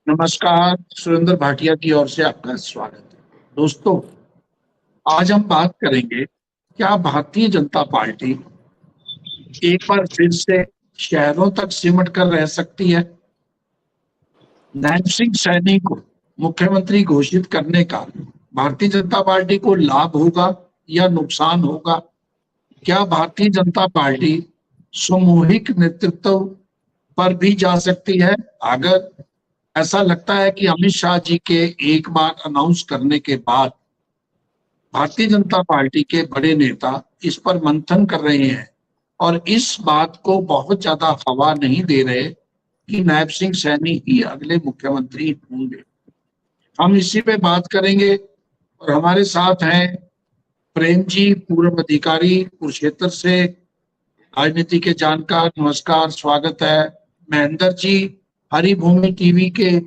नमस्कार। सुरेंद्र भाटिया की ओर से आपका स्वागत है। दोस्तों, आज हम बात करेंगे, क्या भारतीय जनता पार्टी एक बार फिर से शहरों तक सिमट कर रह सकती है? नैब सिंह सैनी को मुख्यमंत्री घोषित करने का भारतीय जनता पार्टी को लाभ होगा या नुकसान होगा? क्या भारतीय जनता पार्टी सामूहिक नेतृत्व पर भी जा सकती है? अगर ऐसा लगता है कि अमित शाह जी के एक बार अनाउंस करने के बाद भारतीय जनता पार्टी के बड़े नेता इस पर मंथन कर रहे हैं और इस बात को बहुत ज्यादा हवा नहीं दे रहे कि नैब सिंह सैनी ही अगले मुख्यमंत्री होंगे। हम इसी पे बात करेंगे और हमारे साथ हैं प्रेम जी, पूर्व अधिकारी कुरुक्षेत्र से, राजनीति के जानकार। नमस्कार, स्वागत है। महेंद्र जी, हरिभूमि टीवी के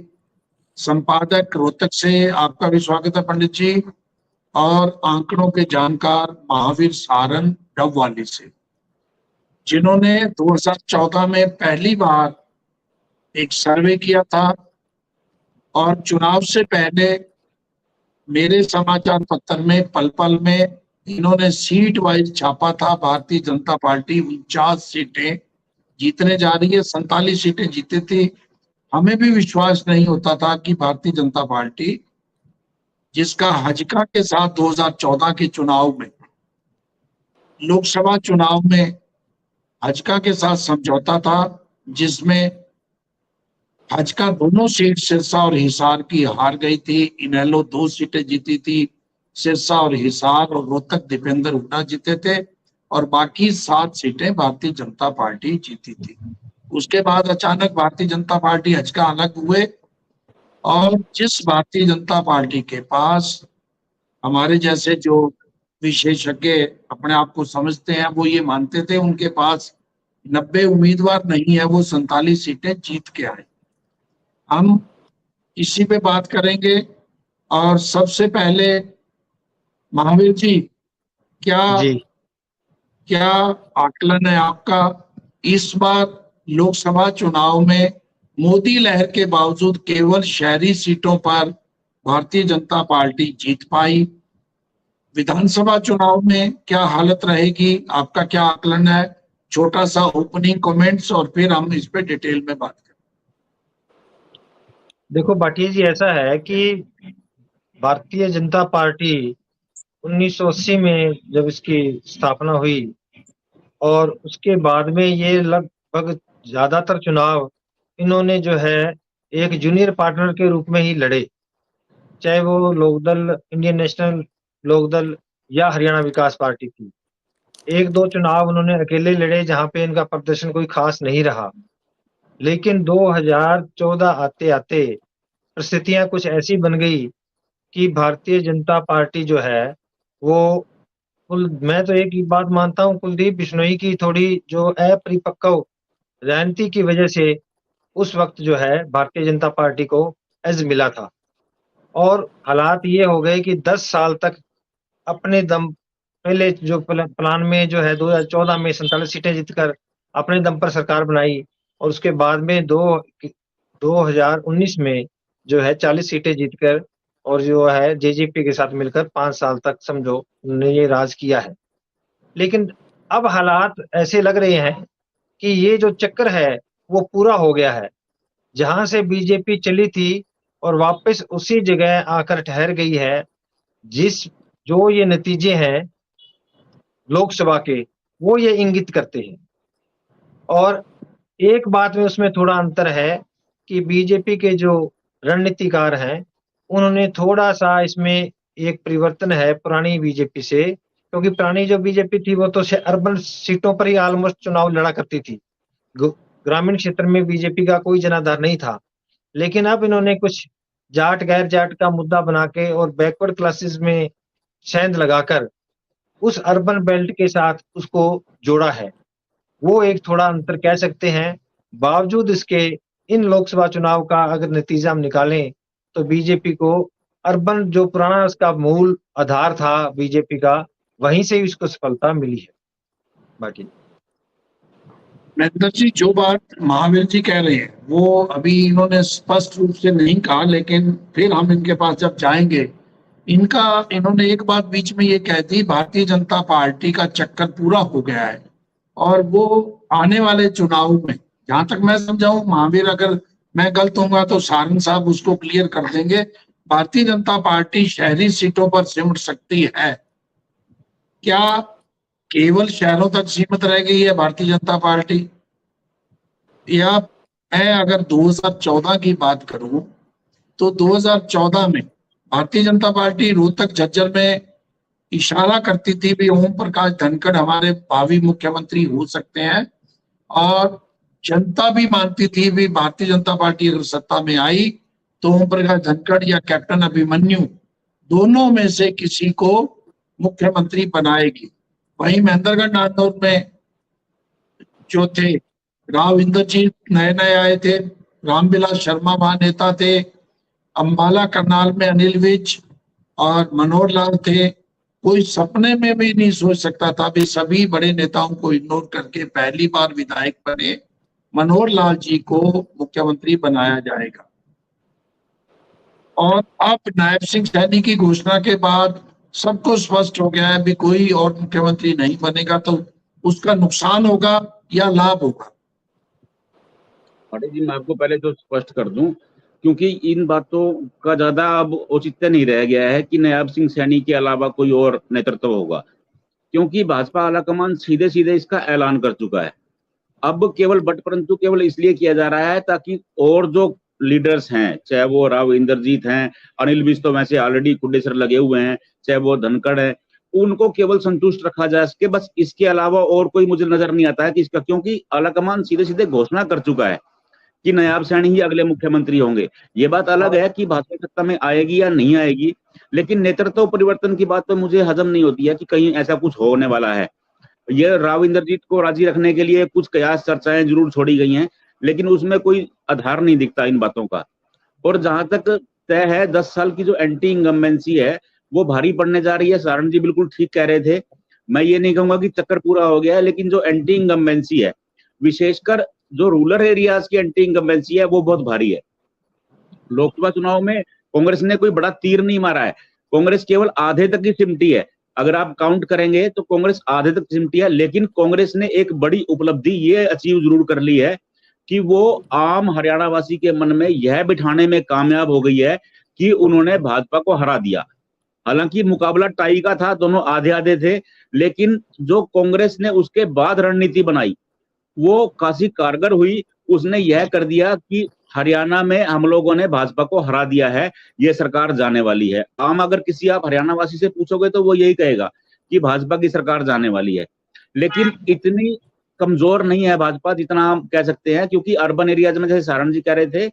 संपादक रोहतक से, आपका भी स्वागत है पंडित जी। और आंकड़ों के जानकार महावीर सारन डबवाली से, जिन्होंने 2014 में पहली बार एक सर्वे किया था और चुनाव से पहले मेरे समाचार पत्र में पल पल में इन्होंने सीट वाइज छापा था। भारतीय जनता पार्टी 49 सीटें जीतने जा रही है, 47 सीटें जीती थी। हमें भी विश्वास नहीं होता था कि भारतीय जनता पार्टी, जिसका हजका के साथ 2014 के चुनाव में, लोकसभा चुनाव में हजका के साथ समझौता था, जिसमें हजका दोनों सीट सिरसा और हिसार की हार गई थी, इनेलो 2 सीटें जीती थी, सिरसा और हिसार और रोहतक दीपेंद्र हुड्डा जीते थे और बाकी 7 सीटें भारतीय जनता पार्टी जीती थी। उसके बाद अचानक भारतीय जनता पार्टी हजका अलग हुए और जिस भारतीय जनता पार्टी के पास हमारे जैसे जो विशेषज्ञ अपने आप को समझते हैं, वो ये मानते थे उनके पास 90 उम्मीदवार नहीं है, वो 47 सीटें जीत के आए। हम इसी पे बात करेंगे और सबसे पहले महावीर जी, क्या जी क्या आकलन है आपका? इस बार लोकसभा चुनाव में मोदी लहर के बावजूद केवल शहरी सीटों पर भारतीय जनता पार्टी जीत पाई। विधानसभा चुनाव में क्या हालत रहेगी, आपका क्या आकलन है? छोटा सा ओपनिंग कमेंट्स और फिर हम इस पे डिटेल में बात करें। देखो भाटिया जी, ऐसा है कि भारतीय जनता पार्टी 1980 में जब इसकी स्थापना हुई और उसके बाद में ये लगभग ज्यादातर चुनाव इन्होंने जो है एक जूनियर पार्टनर के रूप में ही लड़े, चाहे वो लोकदल, इंडियन नेशनल लोकदल या हरियाणा विकास पार्टी थी। एक दो चुनाव उन्होंने अकेले लड़े जहां पे इनका प्रदर्शन कोई खास नहीं रहा। लेकिन 2014 आते आते परिस्थितियां कुछ ऐसी बन गई कि भारतीय जनता पार्टी जो है वो मैं तो एक ही बात मानता हूँ, कुलदीप बिश्नोई की थोड़ी जो अपरिपक्व रणनीति की वजह से उस वक्त जो है भारतीय जनता पार्टी को एज मिला था। और हालात ये हो गए कि 10 साल तक अपने दम, पहले जो प्लान में जो है 2014 में 47 सीटें जीतकर अपने दम पर सरकार बनाई और उसके बाद में 2019 में जो है 40 सीटें जीतकर और जो है जेजेपी के साथ मिलकर 5 साल तक समझो उन्होंने ये राज किया है। लेकिन अब हालात ऐसे लग रहे हैं कि ये जो चक्कर है वो पूरा हो गया है। जहां से बीजेपी चली थी और वापस उसी जगह आकर ठहर गई है। जिस जो ये नतीजे हैं लोकसभा के, वो ये इंगित करते हैं। और एक बात में उसमें थोड़ा अंतर है कि बीजेपी के जो रणनीतिकार हैं उन्होंने थोड़ा सा इसमें एक परिवर्तन है पुरानी बीजेपी से, क्योंकि पुरानी जो बीजेपी थी वो तो अर्बन सीटों पर ही ऑलमोस्ट चुनाव लड़ा करती थी। ग्रामीण क्षेत्र में बीजेपी का कोई जनाधार नहीं था। लेकिन अब इन्होंने कुछ जाट गैर जाट का मुद्दा बना के और बैकवर्ड क्लासेस में सेंध लगाकर उस अर्बन बेल्ट के साथ उसको जोड़ा है। वो एक थोड़ा अंतर कह सकते हैं। बावजूद इसके इन लोकसभा चुनाव का अगर नतीजा हम निकालें तो बीजेपी को अर्बन जो पुराना उसका मूल आधार था बीजेपी का, वहीं से ही उसको सफलता मिली है। बाकी महेंद्र जी, जो बात महावीर जी कह रहे हैं वो अभी इन्होंने स्पष्ट रूप से नहीं कहा, लेकिन फिर हम इनके पास जब जाएंगे, इन्होंने एक बात बीच में ये कह दी, भारतीय जनता पार्टी का चक्कर पूरा हो गया है और वो आने वाले चुनाव में, जहां तक मैं समझाऊं महावीर, अगर मैं गलत होऊंगा तो सारंग साहब उसको क्लियर कर देंगे, भारतीय जनता पार्टी शहरी सीटों पर सिमट सकती है। क्या केवल शहरों तक सीमित रह गई है भारतीय जनता पार्टी, या मैं अगर 2014 की बात करूं तो 2014 में भारतीय जनता पार्टी रोहतक झज्जर में इशारा करती थी भी ओम प्रकाश धनखड़ हमारे भावी मुख्यमंत्री हो सकते हैं, और जनता भी मानती थी भी भारतीय जनता पार्टी अगर सत्ता में आई तो ओम प्रकाश धनखड़ या कैप्टन अभिमन्यु दोनों में से किसी को मुख्यमंत्री बनाएगी। वहीं महेंद्रगढ़ नांदौर में जो थे, राव इंद्रजीत नए नए आए थे, रामविलास शर्मा महानेता थे, अंबाला करनाल में अनिल विज और मनोहर लाल थे। कोई सपने में भी नहीं सोच सकता था भी सभी बड़े नेताओं को इग्नोर करके पहली बार विधायक बने मनोहर लाल जी को मुख्यमंत्री बनाया जाएगा। और अब नायब सिंह सैनी की घोषणा के बाद सबको स्पष्ट हो गया है भी कोई और मुख्यमंत्री नहीं बनेगा, तो उसका नुकसान होगा या लाभ होगा। पाटिल जी, मैं आपको पहले तो स्पष्ट कर दूं, क्योंकि इन बातों का ज्यादा अब औचित्य नहीं रह गया है कि नायब सिंह सैनी के अलावा कोई और नेतृत्व होगा, क्योंकि भाजपा आलाकमान सीधे सीधे इसका ऐलान कर चुका है। अब केवल बट परंतु केवल इसलिए किया जा रहा है ताकि और जो लीडर्स हैं, चाहे वो राव इंद्रजीत हैं, अनिल विज तो वैसे ऑलरेडी कुंडे सर लगे हुए हैं, चाहे वो धनखड़ है, उनको केवल संतुष्ट रखा जा सके, बस इसके अलावा और कोई मुझे नजर नहीं आता है कि इसका, क्योंकि आलाकमान सीधे सीधे घोषणा कर चुका है कि नायब सैनी ही अगले मुख्यमंत्री होंगे। ये बात अलग है कि भाजपा सत्ता में आएगी या नहीं आएगी, लेकिन नेतृत्व परिवर्तन की बात तो मुझे हजम नहीं होती है कि कहीं ऐसा कुछ होने वाला है। ये राव इंद्रजीत को राजी रखने के लिए कुछ कयास चर्चाएं जरूर छोड़ी गई हैं, लेकिन उसमें कोई आधार नहीं दिखता इन बातों का। और जहां तक तय है 10 साल की जो एंटी इंकम्बेंसी है वो भारी पड़ने जा रही है। सारण जी बिल्कुल ठीक कह रहे थे, मैं ये नहीं कहूंगा कि चक्कर पूरा हो गया है, लेकिन जो एंटी इंकम्बेंसी है, विशेषकर जो रूरल एरियाज की एंटी इंकम्बेंसी है वो बहुत भारी है। लोकसभा चुनाव में कांग्रेस ने कोई बड़ा तीर नहीं मारा है, कांग्रेस केवल आधे तक ही सिमटी है। अगर आप काउंट करेंगे तो कांग्रेस आधे तक सिमटी है, लेकिन कांग्रेस ने एक बड़ी उपलब्धि ये अचीव जरूर कर ली है कि वो आम हरियाणा वासी के मन में यह बिठाने में कामयाब हो गई है कि उन्होंने भाजपा को हरा दिया। हालांकि मुकाबला टाई का था, दोनों आधे आधे थे, लेकिन जो कांग्रेस ने उसके बाद रणनीति बनाई वो काफी कारगर हुई। उसने यह कर दिया कि हरियाणा में हम लोगों ने भाजपा को हरा दिया है, ये सरकार जाने वाली है। आम अगर किसी आप हरियाणा वासी से पूछोगे तो वो यही कहेगा कि भाजपा की सरकार जाने वाली है, लेकिन इतनी कमजोर नहीं है भाजपा जितना हम कह सकते हैं, क्योंकि अर्बन एरियाज में, जैसे सारण जी कह रहे थे,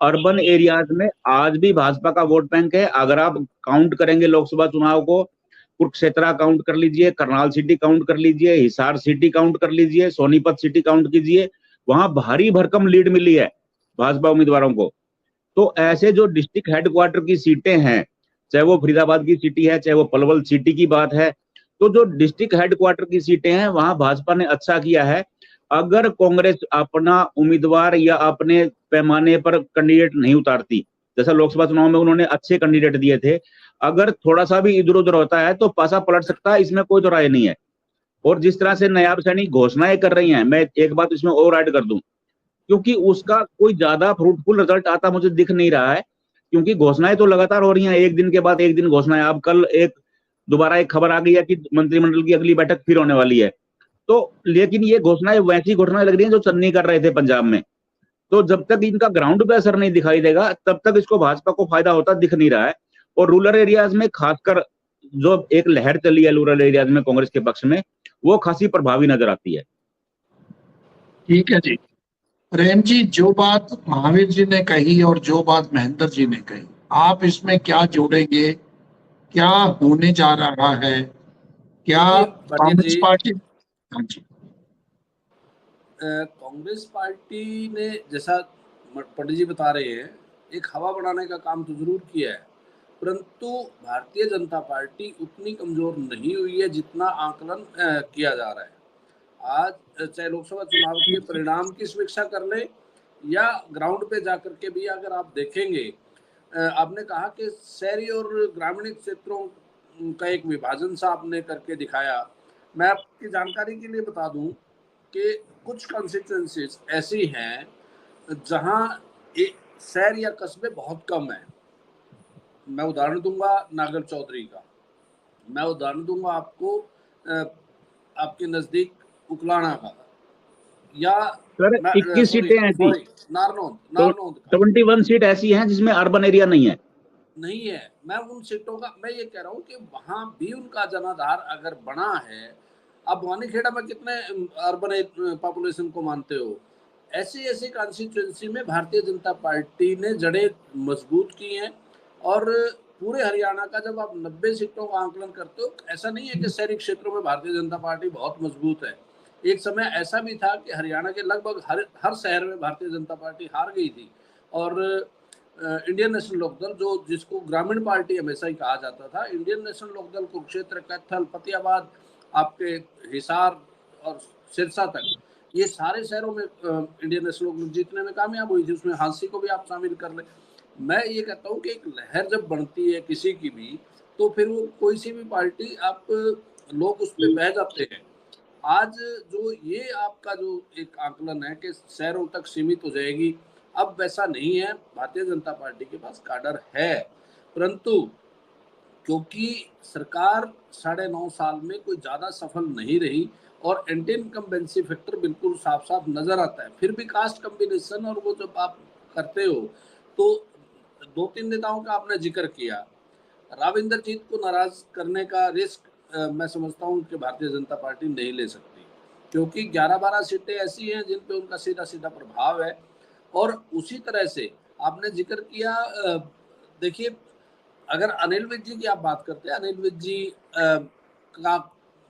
अर्बन एरियाज में आज भी भाजपा का वोट बैंक है। अगर आप काउंट करेंगे लोकसभा चुनाव को, कुरुक्षेत्र काउंट कर लीजिए, करनाल सिटी काउंट कर लीजिए, हिसार सिटी काउंट कर लीजिए, सोनीपत सिटी काउंट कीजिए, वहां भारी भरकम लीड मिली है भाजपा उम्मीदवारों को। तो ऐसे जो डिस्ट्रिक्ट हेडक्वार्टर की सीटें हैं, चाहे वो फरीदाबाद की सिटी है, चाहे वो पलवल सिटी की बात है, तो जो डिस्ट्रिक्ट हेडक्वार्टर की सीटें हैं वहां भाजपा ने अच्छा किया है। अगर कांग्रेस अपना उम्मीदवार या अपने पैमाने पर कैंडिडेट नहीं उतारती, जैसा लोकसभा चुनाव में उन्होंने अच्छे कैंडिडेट दिए थे, अगर थोड़ा सा भी इधर उधर होता है तो पासा पलट सकता है, इसमें कोई तो राय नहीं है। और जिस तरह से नायब सैनी घोषणाएं कर रही हैं, मैं एक बात इसमें और ऐड कर दूं, क्योंकि उसका कोई ज्यादा फ्रूटफुल रिजल्ट आता मुझे दिख नहीं रहा है, क्योंकि घोषणाएं तो लगातार हो रही हैं, एक दिन के बाद एक दिन घोषणाएं। अब कल दोबारा एक खबर आ गई है कि मंत्रिमंडल की अगली बैठक फिर होने वाली है, तो लेकिन ये घोषणाएं वैसी घोषणाएं लग रही हैं जो चन्नी कर रहे थे पंजाब में। तो जब तक इनका ग्राउंड पे असर नहीं दिखाई देगा तब तक इसको भाजपा को फायदा होता दिख नहीं रहा है। और रूरल एरियाज में खासकर जो एक लहर चली है रूरल एरियाज में कांग्रेस के पक्ष में, वो खासी प्रभावी नजर आती है। ठीक है जी। प्रेम जी, जो बात महावीर जी ने कही और जो बात महेंद्र जी ने कही, आप इसमें क्या जोड़ेंगे? क्या होने जा रहा है? क्या कांग्रेस पार्टी? हाँ जी। कांग्रेस पार्टी ने, जैसा पंडित जी बता रहे हैं, एक हवा बनाने का काम तो जरूर किया है, परंतु भारतीय जनता पार्टी उतनी कमजोर नहीं हुई है जितना आकलन किया जा रहा है। आज चाहे लोकसभा चुनाव के परिणाम की समीक्षा कर ले या ग्राउंड पे जाकर के भी अगर आप देखेंगे, आपने कहा कि शहरी और ग्रामीण क्षेत्रों का एक विभाजन सा आपने करके दिखाया। मैं आपकी जानकारी के लिए बता दूं कि कुछ कॉन्स्टिट्यूएंसीज ऐसी हैं जहां शहर या कस्बे बहुत कम है। मैं उदाहरण दूंगा नागर चौधरी का, मैं उदाहरण दूंगा आपको आपके नजदीक उकलाना का, या सर 21 सीटें ऐसी, नारनौंद का 21 सीट ऐसी हैं जिसमें अर्बन एरिया नहीं है। नहीं है। मैं उन सीटों का मैं ये कह रहा हूँ कि वहां भी उनका जनाधार अगर बना है। अब भवानीखेड़ा में कितने अर्बन पॉपुलेशन को मानते हो? ऐसी ऐसी कॉन्स्टिट्यूएंसी में भारतीय जनता पार्टी ने जड़ें मजबूत की हैं। और पूरे हरियाणा का जब आप 90 सीटों का आंकलन करते हो, ऐसा नहीं है कि शहरी क्षेत्रों में भारतीय जनता पार्टी बहुत मजबूत है। एक समय ऐसा भी था कि हरियाणा के लगभग हर शहर में भारतीय जनता पार्टी हार गई थी। और इंडियन नेशनल लोकदल, जो जिसको ग्रामीण पार्टी हमेशा ही कहा जाता था, इंडियन नेशनल लोकदल कुरुक्षेत्र, कैथल, फतेहाबाद, आपके हिसार और सिरसा तक, ये सारे शहरों में इंडियन नेशनल लोकदल जीतने में कामयाब हुई थी। उसमें हांसी को भी आप शामिल कर लें। मैं ये कहता हूँ कि एक लहर जब बनती है किसी की भी, तो फिर वो कोई सी भी पार्टी आप लोग उस पर बह जाते हैं। आज जो ये आपका जो एक आंकलन है कि शहरों तक सीमित हो जाएगी, अब वैसा नहीं है। भारतीय जनता पार्टी के पास काडर है, परंतु क्योंकि सरकार 9.5 साल में कोई ज्यादा सफल नहीं रही और एंटी इनकम्बेंसी फैक्टर बिल्कुल साफ साफ नजर आता है। फिर भी कास्ट कम्बिनेशन और वो जब आप करते हो तो 2-3 नेताओं का आपने जिक्र किया। राव इंद्रजीत को नाराज करने का रिस्क मैं समझता हूँ कि भारतीय जनता पार्टी नहीं ले सकती, क्योंकि 11-12 सीटें ऐसी हैं जिन पे उनका सीधा सीधा प्रभाव है। और उसी तरह से आपने जिक्र किया, देखिए, अगर अनिल विज जी की आप बात करते हैं, अनिल विज जी का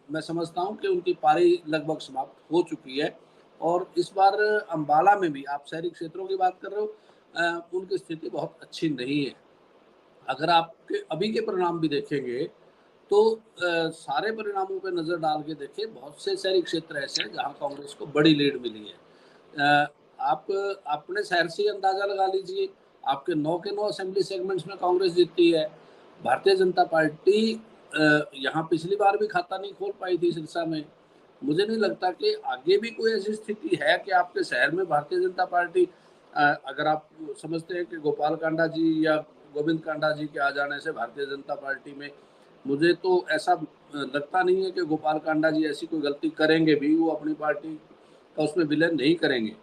मैं समझता हूं कि उनकी पारी लगभग समाप्त हो चुकी है। और इस बार अंबाला में भी आप शहरी क्षेत्रों की बात कर रहे हो, उनकी स्थिति बहुत अच्छी नहीं है। अगर आपके अभी के परिणाम भी देखेंगे तो सारे परिणामों पे नजर डाल के देखिए, बहुत से शहरी क्षेत्र ऐसे हैं जहां कांग्रेस को बड़ी लीड मिली है। आप अपने शहर से अंदाजा लगा लीजिए, आपके 9 के 9 असेंबली सेगमेंट्स में कांग्रेस जीती है। भारतीय जनता पार्टी यहाँ पिछली बार भी खाता नहीं खोल पाई थी सिरसा में। मुझे नहीं लगता कि आगे भी कोई ऐसी स्थिति है कि आपके शहर में भारतीय जनता पार्टी, अगर आप समझते हैं कि गोपाल कांडा जी या गोविंद कांडा जी के आ जाने से भारतीय जनता पार्टी में, मुझे तो ऐसा लगता नहीं है कि गोपाल कांडा जी ऐसी कोई गलती करेंगे भी, वो अपनी पार्टी का उसमें विलय नहीं करेंगे।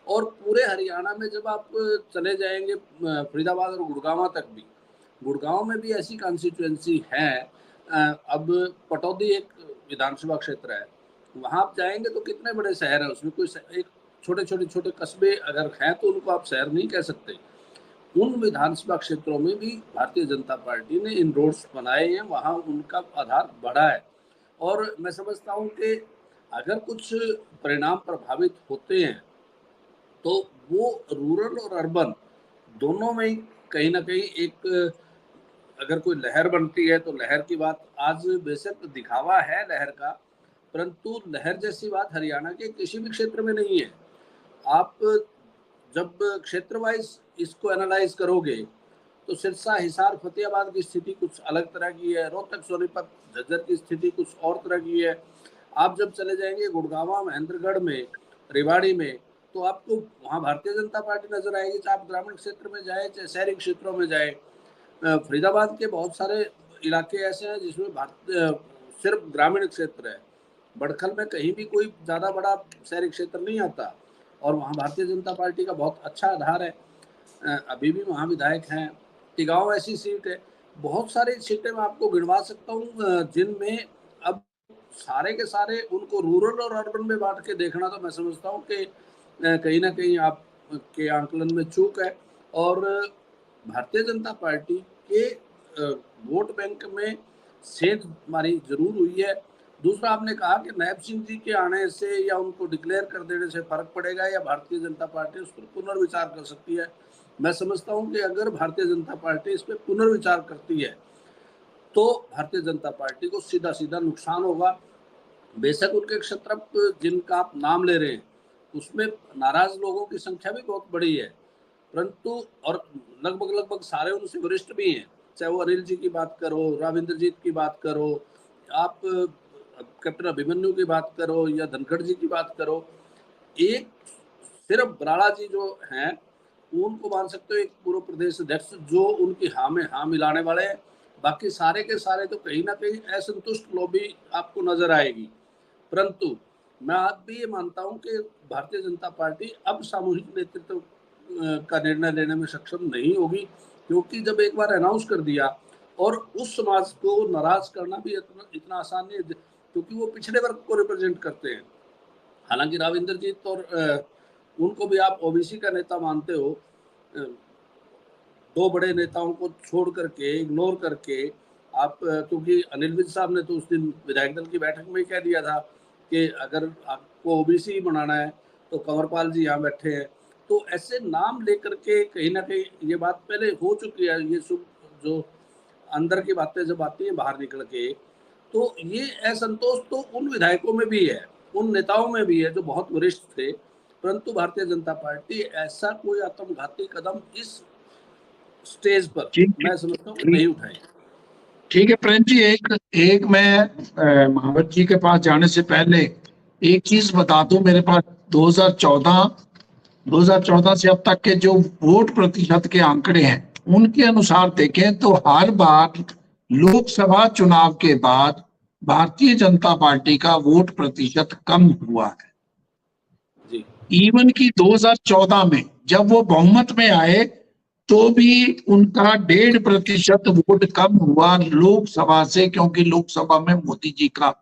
और पूरे हरियाणा में जब आप चले जाएंगे फरीदाबाद और गुड़गांव तक भी, गुड़गांव में भी ऐसी कॉन्स्टिट्यूएंसी है। अब पटौदी एक विधानसभा क्षेत्र है, वहां आप जाएंगे तो कितने बड़े शहर है, उसमें कोई एक छोटे कस्बे अगर हैं तो उनको आप शहर नहीं कह सकते। उन विधानसभा क्षेत्रों में भी भारतीय जनता पार्टी ने इनरोड्स बनाए हैं, वहां उनका आधार बढ़ा है। और मैं समझता हूं कि अगर कुछ परिणाम प्रभावित होते हैं तो वो रूरल और अर्बन दोनों में ही कहीं ना कहीं एक, अगर कोई लहर बनती है तो लहर की बात आज बेशक दिखावा है लहर का, परंतु लहर जैसी बात हरियाणा के किसी भी क्षेत्र में नहीं है। आप जब क्षेत्र वाइज इसको एनालाइज करोगे तो सिरसा, हिसार, फतेहाबाद की स्थिति कुछ अलग तरह की है, रोहतक, सोनीपत, झज्जर की स्थिति कुछ और तरह की है। आप जब चले जाएंगे गुड़गांव, महेंद्रगढ़ में, रेवाड़ी में, तो आपको वहाँ भारतीय जनता पार्टी नजर आएगी, चाहे आप ग्रामीण क्षेत्र में जाए चाहे शहरी क्षेत्रों में जाए। फरीदाबाद के बहुत सारे इलाके ऐसे हैं जिसमें सिर्फ ग्रामीण क्षेत्र है। बड़खल में कहीं भी कोई ज़्यादा बड़ा शहरी क्षेत्र नहीं आता और वहाँ भारतीय जनता पार्टी का बहुत अच्छा आधार है। अभी भी वहाँ विधायक हैं। टिगांव ऐसी सीट है, बहुत सारी सीटें मैं आपको गिनवा सकता हूँ जिनमें अब सारे के सारे उनको रूरल और अर्बन में बांट के देखना, तो मैं समझता हूँ कि कहीं ना कहीं आपके आंकलन में चूक है। और भारतीय जनता पार्टी के वोट बैंक में सेंध मारी जरूर हुई है। दूसरा, आपने कहा कि नायब सिंह जी के आने से या उनको डिक्लेयर कर देने से फर्क पड़ेगा या भारतीय जनता पार्टी उस पर पुनर्विचार कर सकती है। मैं समझता हूं कि अगर भारतीय जनता पार्टी इस पर पुनर्विचार करती है तो भारतीय जनता पार्टी को सीधा सीधा नुकसान होगा। बेशक उनके क्षत्रप जिनका आप नाम ले रहे हैं उसमें नाराज लोगों की संख्या भी बहुत बड़ी है, परंतु और लगभग सारे उनसे वरिष्ठ भी हैं, चाहे वो अनिल जी की बात करो, राव इंद्रजीत की बात करो, आप कैप्टन अभिमन्यु की बात करो या धनखड़ जी की बात करो, एक सिर्फ बराड़ा जी जो हैं उनको मान सकते हो एक पूर्व प्रदेश अध्यक्ष जो उनकी हाँ में हाँ मिलाने वाले हैं। बाकी सारे के सारे तो कहीं ना कहीं असंतुष्ट लॉबी आपको नजर आएगी। परंतु मैं आज भी ये मानता हूं कि भारतीय जनता पार्टी अब सामूहिक नेतृत्व का निर्णय लेने में सक्षम नहीं होगी, क्योंकि जब एक बार अनाउंस कर दिया और उस समाज को नाराज करना भी इतना आसान नहीं है, क्योंकि वो पिछड़े वर्ग को रिप्रेजेंट करते हैं। हालांकि राव इंद्रजीत और उनको भी आप ओबीसी का नेता मानते हो, दो बड़े नेताओं को छोड़ करके इग्नोर करके आप, क्योंकि अनिल विज साहब ने तो उस दिन विधायक दल की बैठक में ही कह दिया था कि अगर आपको ओबीसी बनाना है तो कंवरपाल जी यहाँ बैठे हैं, तो ऐसे नाम लेकर के कहीं ना कहीं ये बात पहले हो चुकी है। ये जो अंदर की बातें जब आती हैं बाहर निकल के, तो ये असंतोष तो उन विधायकों में भी है, उन नेताओं में भी है जो बहुत वरिष्ठ थे, परंतु भारतीय जनता पार्टी ऐसा कोई आत्मघाती कदम इस स्टेज पर मैं समझता हूँ नहीं उठाई। ठीक है प्रेम जी, एक मैं महावर जी के पास जाने से पहले एक चीज बता दूं। मेरे पास 2014 से अब तक के जो वोट प्रतिशत के आंकड़े हैं उनके अनुसार देखें तो हर बार लोकसभा चुनाव के बाद भारतीय जनता पार्टी का वोट प्रतिशत कम हुआ है जी। इवन की 2014 में जब वो बहुमत में आए तो भी उनका 1.5% वोट कम हुआ लोकसभा से, क्योंकि लोकसभा में मोदी जी का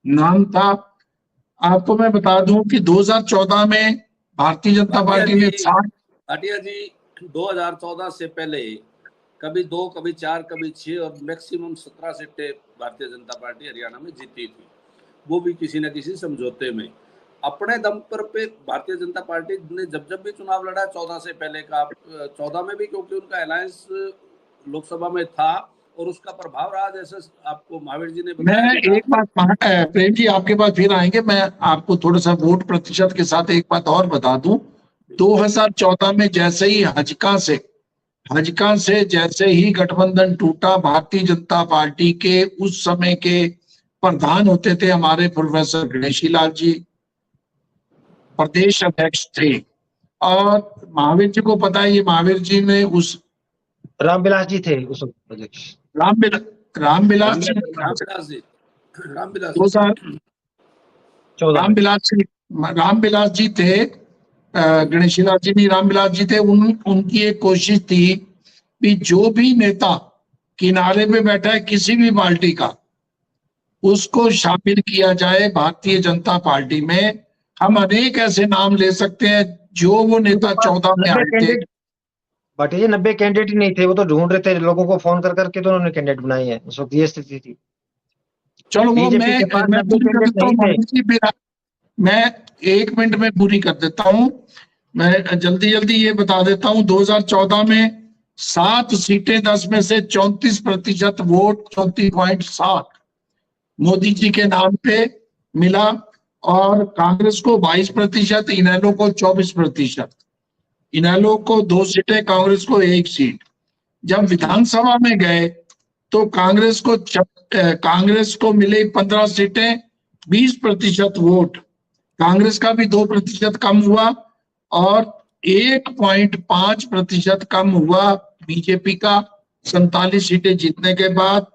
नाम था। आपको मैं बता दूं कि 2014 में भारतीय जनता पार्टी ने भाटिया जी 2014 से पहले कभी 2, कभी 4, कभी 6 और मैक्सिमम 17 सीटें भारतीय जनता पार्टी हरियाणा में जीती थी, वो भी किसी न किसी समझौते में। अपने दम पर पे भारतीय जनता पार्टी ने जब भी चुनाव लड़ा 14 से पहले का, 14 में भी क्योंकि उनका अलायंस लोकसभा में था और उसका प्रभाव रहा, जैसे आपको महावीर जी ने बताया। मैं एक बात प्रेम जी आपके पास फिर आएंगे, मैं आपको थोड़ा सा वोट प्रतिशत के साथ एक बात और बता दूं। 2014 में जैसे ही हजका से जैसे ही गठबंधन टूटा, भारतीय जनता पार्टी के उस समय के प्रधान होते थे हमारे प्रोफेसर गणेशी लाल जी, प्रदेश अध्यक्ष थे, और महावीर जी को पता है ये महावीर जी ने उस रामविलास जी थे उस अध्यक्ष, रामविलास जी थे, गणेशी लाल जी नहीं रामविलास जी थे। उनकी एक कोशिश थी कि जो भी नेता किनारे पे बैठा है किसी भी पार्टी का, उसको शामिल किया जाए भारतीय जनता पार्टी में। हम अनेक ऐसे नाम ले सकते हैं जो वो नेता 14 में आए थे। बट ये 90 कैंडिडेट ही नहीं थे, वो तो ढूंढ रहे थे लोगों को फोन कर करके, तो उन्होंने कैंडिडेट बनाए हैं। उस वक्त ये स्थिति थी। चलो वो मैं 1 मिनट में पूरी कर देता हूं। मैं जल्दी ये बता देता हूं। 2014 में 7 सीटें 10 में से 34% वोट 34.7 मोदी जी के नाम पे मिला, और कांग्रेस को 22%, इनेलो को 24%। इनेलो को 2 सीटें, कांग्रेस को 1 सीट। जब विधानसभा में गए तो कांग्रेस को मिले 15 सीटें, 20% वोट। कांग्रेस का भी 2% कम हुआ और 1.5% कम हुआ बीजेपी का 47 सीटें जीतने के बाद।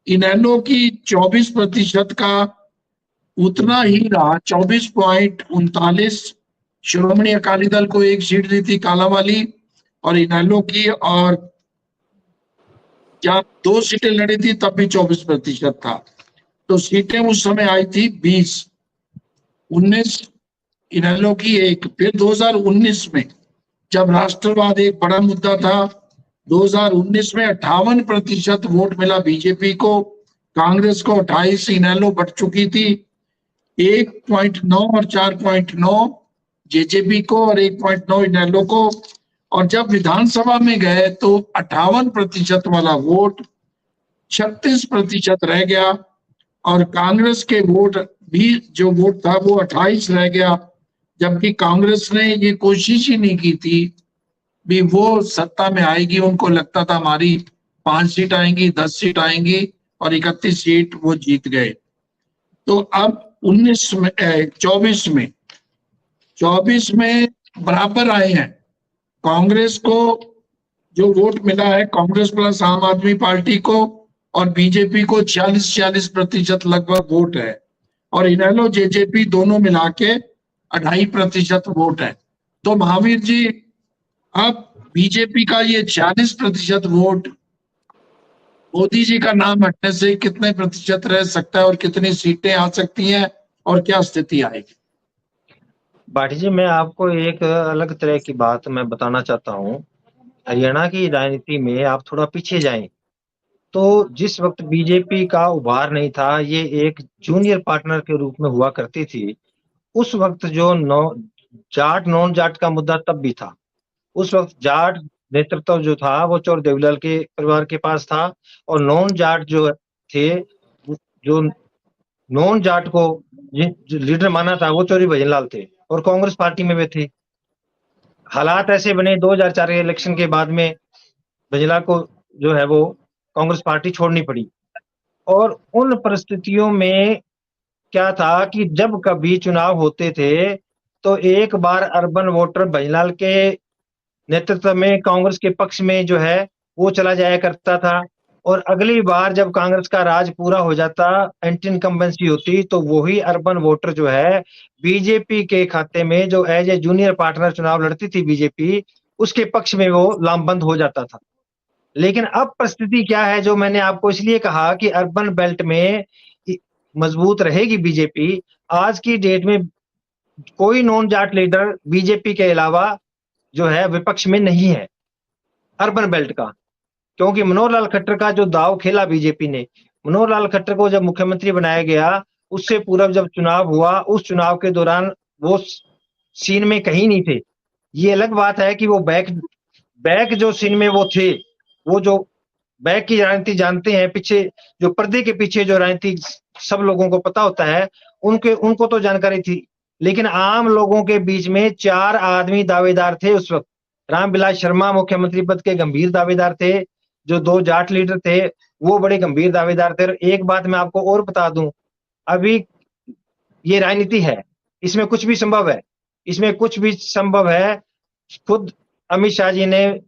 इनेलो की 24% का उतना ही रहा, 24.39। श्रोमणी अकाली दल को 1 सीट दी थी कालावाली और इनेलो की, और जब 2 सीटें लड़ी थी तब भी 24% था। तो सीटें उस समय आई थी 20, 19 इनेलो की 1। फिर 2019 में जब राष्ट्रवाद एक बड़ा मुद्दा था, 2019 में 58% वोट मिला बीजेपी को, कांग्रेस को 28, इनेलो बढ़ चुकी थी 1.9 और 4.9 जेजेपी को और 1.9 इनेलो को। और जब विधानसभा में गए तो 58% वाला वोट 36% रह गया, और कांग्रेस के वोट भी जो वोट था वो 28 रह गया, जबकि कांग्रेस ने ये कोशिश ही नहीं की थी भी वो सत्ता में आएगी। उनको लगता था हमारी 5 सीट आएंगी, 10 सीट आएंगी, और 31 सीट वो जीत गए। तो अब 24 में बराबर आए हैं। कांग्रेस को जो वोट मिला है, कांग्रेस प्लस आम आदमी पार्टी को और बीजेपी को 40-40% लगभग वोट है, और इनेलो जेजेपी दोनों मिला के 2.5% वोट है। तो महावीर जी, अब बीजेपी का ये 40% वोट मोदी जी का नाम हटने से कितने प्रतिशत रह सकता है, और कितनी सीटें आ सकती हैं, और क्या स्थिति आएगी? भाटी जी, मैं आपको एक अलग तरह की बात मैं बताना चाहता हूँ। हरियाणा की राजनीति में आप थोड़ा पीछे जाएं, तो जिस वक्त बीजेपी का उभार नहीं था, ये एक जूनियर पार्टनर के रूप में हुआ करती थी, उस वक्त जो जाट नॉन जाट का मुद्दा तब भी था। उस वक्त जाट नेतृत्व जो था वो चौर देवीलाल के परिवार के पास था, और नॉन जाट जो थे, जो नॉन जाट को जो लीडर माना था, वो चौधरी भजनलाल थे, और कांग्रेस पार्टी में वे थे। हालात ऐसे बने 2004 के इलेक्शन के बाद में भजनलाल को जो है वो कांग्रेस पार्टी छोड़नी पड़ी। और उन परिस्थितियों में क्या था कि जब कभी चुनाव होते थे, तो एक बार अर्बन वोटर भजनलाल के नेतृत्व में कांग्रेस के पक्ष में जो है वो चला जाया करता था, और अगली बार जब कांग्रेस का राज पूरा हो जाता, एंटी इनकम्बेंसी होती, तो वही अर्बन वोटर जो है बीजेपी के खाते में, जो एज ए जूनियर पार्टनर चुनाव लड़ती थी बीजेपी, उसके पक्ष में वो लामबंद हो जाता था। लेकिन अब परिस्थिति क्या है, जो मैंने आपको इसलिए कहा कि अर्बन बेल्ट में मजबूत रहेगी बीजेपी। आज की डेट में कोई नॉन जाट लीडर बीजेपी के अलावा जो है विपक्ष में नहीं है अर्बन बेल्ट का, क्योंकि मनोहर लाल खट्टर का जो दाव खेला बीजेपी ने, मनोहर लाल खट्टर को जब मुख्यमंत्री बनाया गया, उससे पूर्व जब चुनाव हुआ, उस चुनाव के दौरान वो सीन में कहीं नहीं थे। ये अलग बात है कि वो बैक जो सीन में वो थे, वो जो बैक की राजनीति जानते हैं, पीछे जो पर्दे के पीछे जो राजनीति सब लोगों को पता होता है, उनको तो जानकारी थी। लेकिन आम लोगों के बीच में 4 आदमी दावेदार थे उस वक्त। रामविलास शर्मा मुख्यमंत्री पद के गंभीर दावेदार थे, जो 2 जाट लीडर थे वो बड़े गंभीर दावेदार थे। और एक बात मैं आपको और बता दूं, अभी ये राजनीति है, इसमें कुछ भी संभव है, इसमें कुछ भी संभव है। खुद अमित शाह जी ने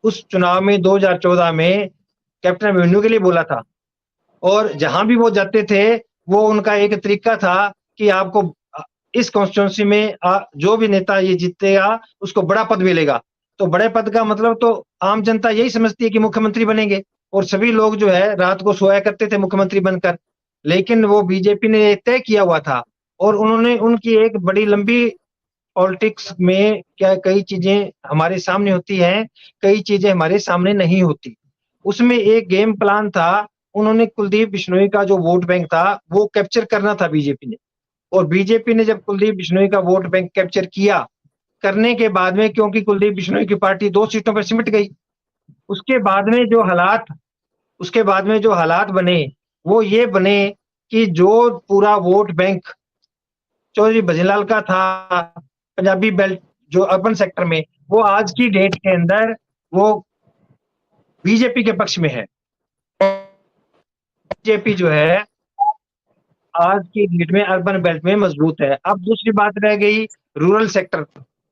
उस चुनाव में 2014 में कैप्टन अभिमन्यु के लिए बोला था, और जहां भी वो जाते थे, वो उनका एक तरीका था कि आपको इस कॉन्स्टिट्यूंसी में जो भी नेता ये जीतेगा उसको बड़ा पद मिलेगा। तो बड़े पद का मतलब तो आम जनता यही समझती है कि मुख्यमंत्री बनेंगे, और सभी लोग जो है रात को सोया करते थे मुख्यमंत्री बनकर। लेकिन वो बीजेपी ने तय किया हुआ था, और उन्होंने उनकी एक बड़ी लंबी पॉलिटिक्स में क्या कई चीजें हमारे सामने होती हैं, कई चीजें हमारे सामने नहीं होती। उसमें एक गेम प्लान था, उन्होंने कुलदीप बिश्नोई का जो वोट बैंक था वो कैप्चर करना था बीजेपी ने। और बीजेपी ने जब कुलदीप बिश्नोई का वोट बैंक कैप्चर किया, करने के बाद में, क्योंकि कुलदीप बिश्नोई की पार्टी 2 सीटों पर सिमट गई, उसके बाद में जो हालात बने वो ये बने कि जो पूरा वोट बैंक चौधरी भजनलाल का था पंजाबी बेल्ट जो अर्बन सेक्टर में, वो आज की डेट के अंदर वो बीजेपी के पक्ष में है। बीजेपी जो है आज की डेट में अर्बन बेल्ट में मजबूत है। अब दूसरी बात रह गई रूरल सेक्टर।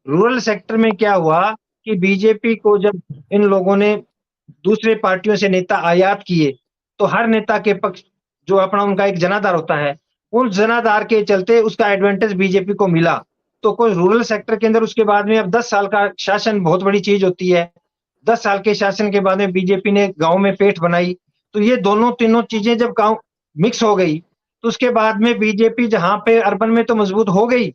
रूरल सेक्टर में क्या हुआ कि बीजेपी को जब इन लोगों ने दूसरे पार्टियों से नेता आयात किए, तो हर नेता के पक्ष जो अपना उनका एक जनाधार होता है, उन जनाधार के चलते उसका एडवांटेज बीजेपी को मिला। तो कोई रूरल सेक्टर के अंदर उसके बाद में अब 10 साल का शासन बहुत बड़ी चीज होती है। 10 साल के शासन के बाद में बीजेपी ने गांव में पेठ बनाई, तो ये दोनों तीनों चीजें जब गांव मिक्स हो गई, तो उसके बाद में बीजेपी जहां पे अर्बन में तो मजबूत हो गई,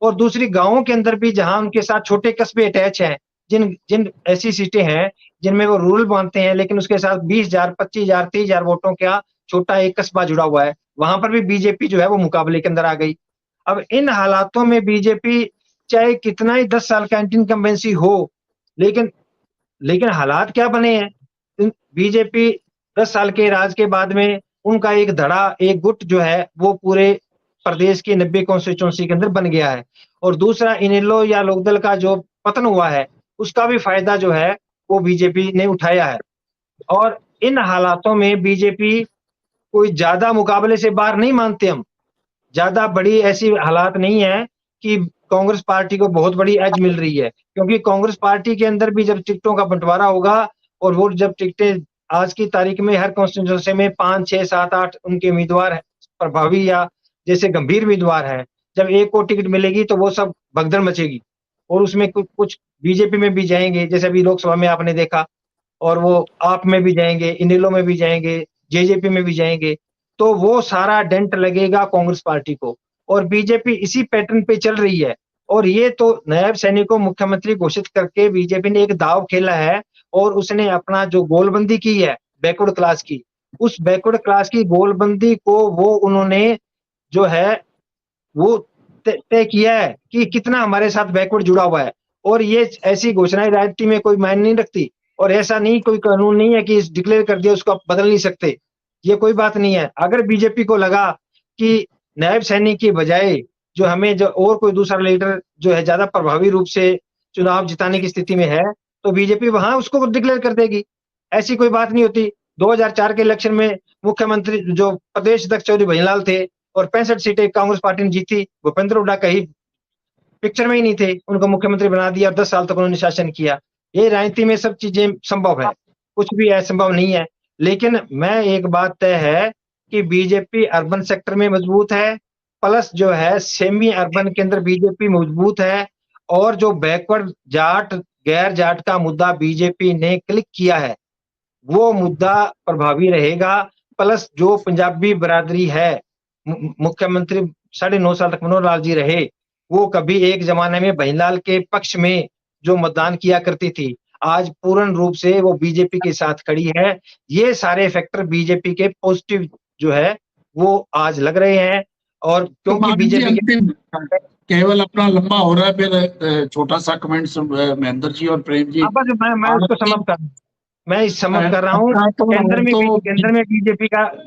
और दूसरी गांवों के अंदर भी जहां उनके साथ छोटे कस्बे अटैच हैं, जिन ऐसी सीटें हैं जिनमें वो रूरल मानते हैं, लेकिन उसके साथ 20,000, 25,000, 30,000 वोटों का छोटा एक कस्बा जुड़ा हुआ है, वहां पर भी बीजेपी जो है वो मुकाबले के अंदर आ गई। अब इन हालातों में बीजेपी चाहे कितना ही 10 साल का एंटी इनकम्बेंसी हो, लेकिन हालात क्या बने हैं, बीजेपी 10 साल के राज के बाद में उनका एक धड़ा, एक गुट जो है वो पूरे प्रदेश की 90 कॉन्स्टिट्यूंसी के अंदर बन गया है। और दूसरा, इनेलो या लोकदल का जो पतन हुआ है, उसका भी फायदा जो है वो बीजेपी ने उठाया है। और इन हालातों में बीजेपी कोई ज्यादा मुकाबले से बाहर नहीं मानते हम। ज्यादा बड़ी ऐसी हालात नहीं है कि कांग्रेस पार्टी को बहुत बड़ी एज मिल रही है, क्योंकि कांग्रेस पार्टी के अंदर भी जब टिकटों का बंटवारा होगा और वो जब टिकटें आज की तारीख में हर कॉन्स्टिट्यूंसी में 5, 6, 7, 8 उनके उम्मीदवार है, प्रभावी या जैसे गंभीर उम्मीदवार है, जब एक को टिकट मिलेगी तो वो सब भगदड़ मचेगी और उसमें कुछ बीजेपी में भी जाएंगे, जैसे अभी लोकसभा में आपने देखा, और वो आप में भी जाएंगे, इनेलो में भी जाएंगे, जेजेपी में भी जाएंगे। तो वो सारा डेंट लगेगा कांग्रेस पार्टी को, और बीजेपी इसी पैटर्न पे चल रही है। और ये तो नायब सैनी को मुख्यमंत्री घोषित करके बीजेपी ने एक दाव खेला है, और उसने अपना जो गोलबंदी की है बैकवर्ड क्लास की, उस बैकवर्ड क्लास की गोलबंदी को वो उन्होंने जो है वो तय किया है कि कितना हमारे साथ बैकवर्ड जुड़ा हुआ है। और ये ऐसी घोषणाएं राजनीति में कोई मायने नहीं रखती, और ऐसा नहीं, कोई कानून नहीं है कि डिक्लेयर कर दिया उसको आप बदल नहीं सकते, ये कोई बात नहीं है। अगर बीजेपी को लगा कि नायब सैनी की बजाय जो हमें जो और कोई दूसरा लीडर जो है ज्यादा प्रभावी रूप से चुनाव जिताने की स्थिति में है, तो बीजेपी वहां उसको डिक्लेयर कर देगी। ऐसी कोई बात नहीं होती। 2004 के इलेक्शन में मुख्यमंत्री जो प्रदेश अध्यक्ष चौधरी भजनलाल थे और 65 सीटें कांग्रेस पार्टी ने जीती, भूपेंद्र हुड्डा कहीं पिक्चर में ही नहीं थे, उनको मुख्यमंत्री बना दिया और 10 साल तक उन्होंने शासन किया। ये राजनीति में सब चीजें संभव है, कुछ भी असंभव नहीं है। लेकिन मैं एक बात तय है कि बीजेपी अर्बन सेक्टर में मजबूत है, प्लस जो है सेमी अर्बन के अंदर बीजेपी मजबूत है, और जो बैकवर्ड जाट गैर जाट का मुद्दा बीजेपी ने क्लिक किया है वो मुद्दा प्रभावी रहेगा। प्लस जो पंजाबी बरादरी है, मुख्यमंत्री 9.5 साल तक मनोहर लाल जी रहे, वो कभी एक जमाने में भजनलाल के पक्ष में जो मतदान किया करती थी, आज पूर्ण रूप से वो बीजेपी के साथ खड़ी है। ये सारे फैक्टर बीजेपी के पॉजिटिव जो है वो आज लग रहे हैं। और क्योंकि बीजेपी केवल अपना लंबा हो रहा है, फिर छोटा सा कमेंट महेंद्र जी और प्रेम जी। मैं उसको समझ कर रहा हूँ। केंद्र में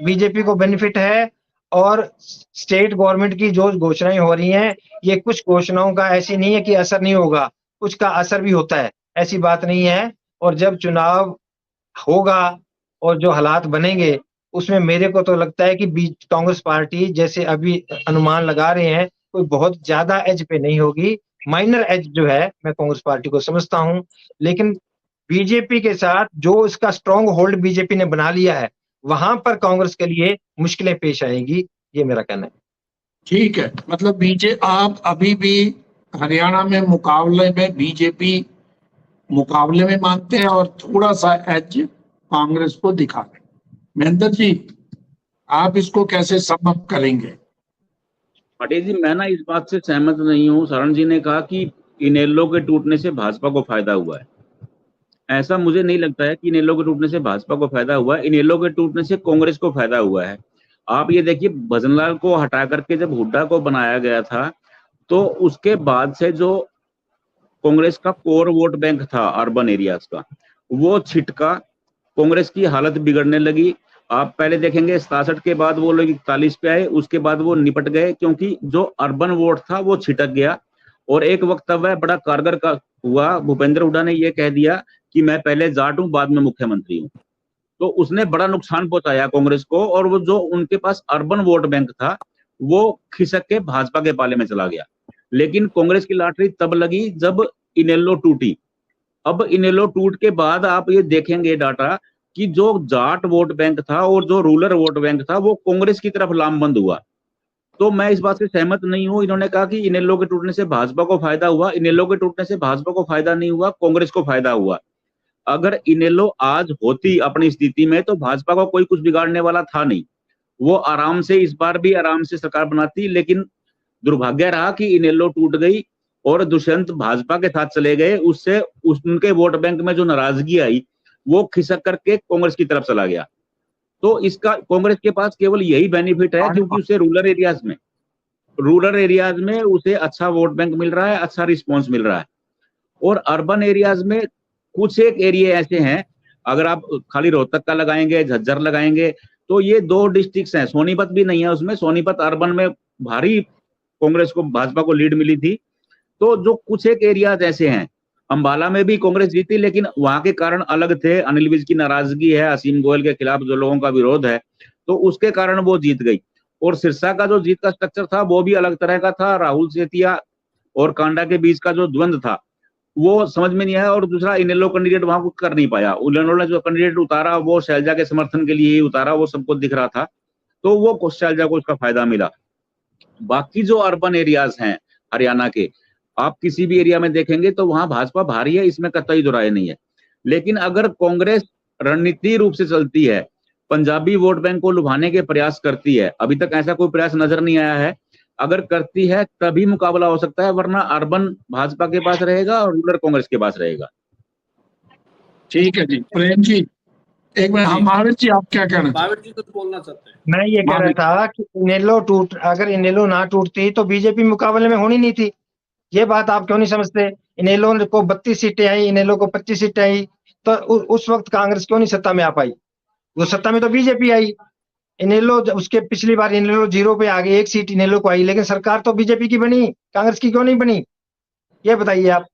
बीजेपी को बेनिफिट है, और स्टेट गवर्नमेंट की जो घोषणाएं हो रही हैं, ये कुछ घोषणाओं का ऐसी नहीं है कि असर नहीं होगा, कुछ का असर भी होता है, ऐसी बात नहीं है। और जब चुनाव होगा और जो हालात बनेंगे, उसमें मेरे को तो लगता है कि कांग्रेस पार्टी जैसे अभी अनुमान लगा रहे हैं, कोई बहुत ज्यादा एज पे नहीं होगी, माइनर एज जो है मैं कांग्रेस पार्टी को समझता हूं। लेकिन बीजेपी के साथ जो इसका स्ट्रॉन्ग होल्ड बीजेपी ने बना लिया है, वहां पर कांग्रेस के लिए मुश्किलें पेश आएंगी, ये मेरा कहना है। ठीक है, मतलब आप अभी भी हरियाणा में मुकाबले में बीजेपी मुकाबले में मानते हैं और थोड़ा सा एज कांग्रेस को दिखा रहे हैं। महेंद्र जी, आप इसको कैसे सम अप करेंगे? पटेल जी, मैं ना इस बात से सहमत नहीं हूँ। शरण जी ने कहा कि इनेलो के टूटने से भाजपा को फायदा हुआ है। ऐसा मुझे नहीं लगता है कि इनेलो के टूटने से भाजपा को फायदा हुआ है। इनेलो के टूटने से कांग्रेस को फायदा हुआ है। आप ये देखिए, भजनलाल को हटा करके जब हुड्डा को बनाया गया था, तो उसके बाद से जो कांग्रेस का कोर वोट बैंक था अर्बन एरियाज का, वो छिटका, कांग्रेस की हालत बिगड़ने लगी। आप पहले देखेंगे 67 के बाद वो लोग 41 पे आए, उसके बाद वो निपट गए, क्योंकि जो अर्बन वोट था वो छिटक गया। और एक वक्तव्य बड़ा कारगर का हुआ, भूपेंद्र हुड्डा ने ये कह दिया कि मैं पहले जाट हूं, बाद में मुख्यमंत्री हूं। तो उसने बड़ा नुकसान पहुंचाया कांग्रेस को, और वो जो उनके पास अर्बन वोट बैंक था वो खिसक के भाजपा के पाले में चला गया। लेकिन कांग्रेस की लॉटरी तब लगी जब इनेलो टूटी। अब इनेलो टूट के बाद आप ये देखेंगे डाटा कि जो जाट वोट बैंक था और जो रूरल वोट बैंक था वो कांग्रेस की तरफ लामबंद हुआ। तो मैं इस बात से सहमत नहीं हूं। इन्होंने कहा कि इनेलो के टूटने से भाजपा को फायदा हुआ। इनेलो के टूटने से भाजपा को फायदा नहीं हुआ, कांग्रेस को फायदा हुआ। अगर इनेलो आज होती अपनी स्थिति में, तो भाजपा को कोई कुछ बिगाड़ने वाला था नहीं। वो आराम से, इस बार भी आराम से सरकार बनाती। लेकिन दुर्भाग्य रहा कि इनेलो टूट गई और दुष्यंत भाजपा के साथ चले गए। उससे उनके वोट बैंक में जो नाराजगी आई वो खिसक करके कांग्रेस की तरफ चला गया। तो इसका कांग्रेस के पास केवल यही बेनिफिट है, क्योंकि उसे रूरल एरियाज में उसे अच्छा वोट बैंक मिल रहा है, अच्छा रिस्पॉन्स मिल रहा है। और अर्बन एरियाज में कुछ एक एरिया ऐसे हैं, अगर आप खाली रोहतक का लगाएंगे, झज्जर लगाएंगे, तो ये 2 डिस्ट्रिक्ट्स हैं, सोनीपत भी नहीं है उसमें। सोनीपत अर्बन में भारी कांग्रेस को, भाजपा को लीड मिली थी। तो जो कुछ एक एरियाज ऐसे हैं, अंबाला में भी कांग्रेस जीती, लेकिन वहां के कारण अलग थे। अनिल विज की नाराजगी है, असीम गोयल के खिलाफ जो लोगों का विरोध है, तो उसके कारण वो जीत गई। और सिरसा का जो जीत का स्ट्रक्चर था वो भी अलग तरह का था। राहुल सेतिया और कांडा के बीच का जो द्वंद था वो समझ में नहीं आया। और दूसरा, इनेलो कैंडिडेट वहां कुछ कर नहीं पाया। इनेलो ने जो कैंडिडेट उतारा वो शैलजा के समर्थन के लिए ही उतारा, वो सबको दिख रहा था, तो वो शैलजा को उसका फायदा मिला। बाकी जो अर्बन एरियाज हैं हरियाणा के, आप किसी भी एरिया में देखेंगे तो वहां भाजपा भारी है, इसमें कतई दो राय नहीं है। लेकिन अगर कांग्रेस रणनीतिक रूप से चलती है, पंजाबी वोट बैंक को लुभाने के प्रयास करती है, अभी तक ऐसा कोई प्रयास नजर नहीं आया है, अगर करती है तभी मुकाबला हो सकता है, वरना अर्बन भाजपा के पास रहेगा और रूरल कांग्रेस के पास रहेगा। ठीक है जी। प्रेम जी एक मिनट, हम महावीर जी आप क्या कहना चाहते महावीर जी कुछ बोलना चाहते हैं? मैं ये कह रहा था कि अगर इनेलो ना टूटती तो बीजेपी मुकाबले में होनी नहीं थी। ये बात आप क्यों नहीं समझते? इनेलो को 32 सीटें आई, इनेलो को 25 सीटें आई, तो उस वक्त कांग्रेस क्यों नहीं सत्ता में आ पाई? वो सत्ता में तो बीजेपी आई। इनेलो उसके पिछली बार इनेलो 0 पे आ गई, 1 सीट इनेलो को आई, लेकिन सरकार तो बीजेपी की बनी, कांग्रेस की क्यों नहीं बनी? ये बताइए आप।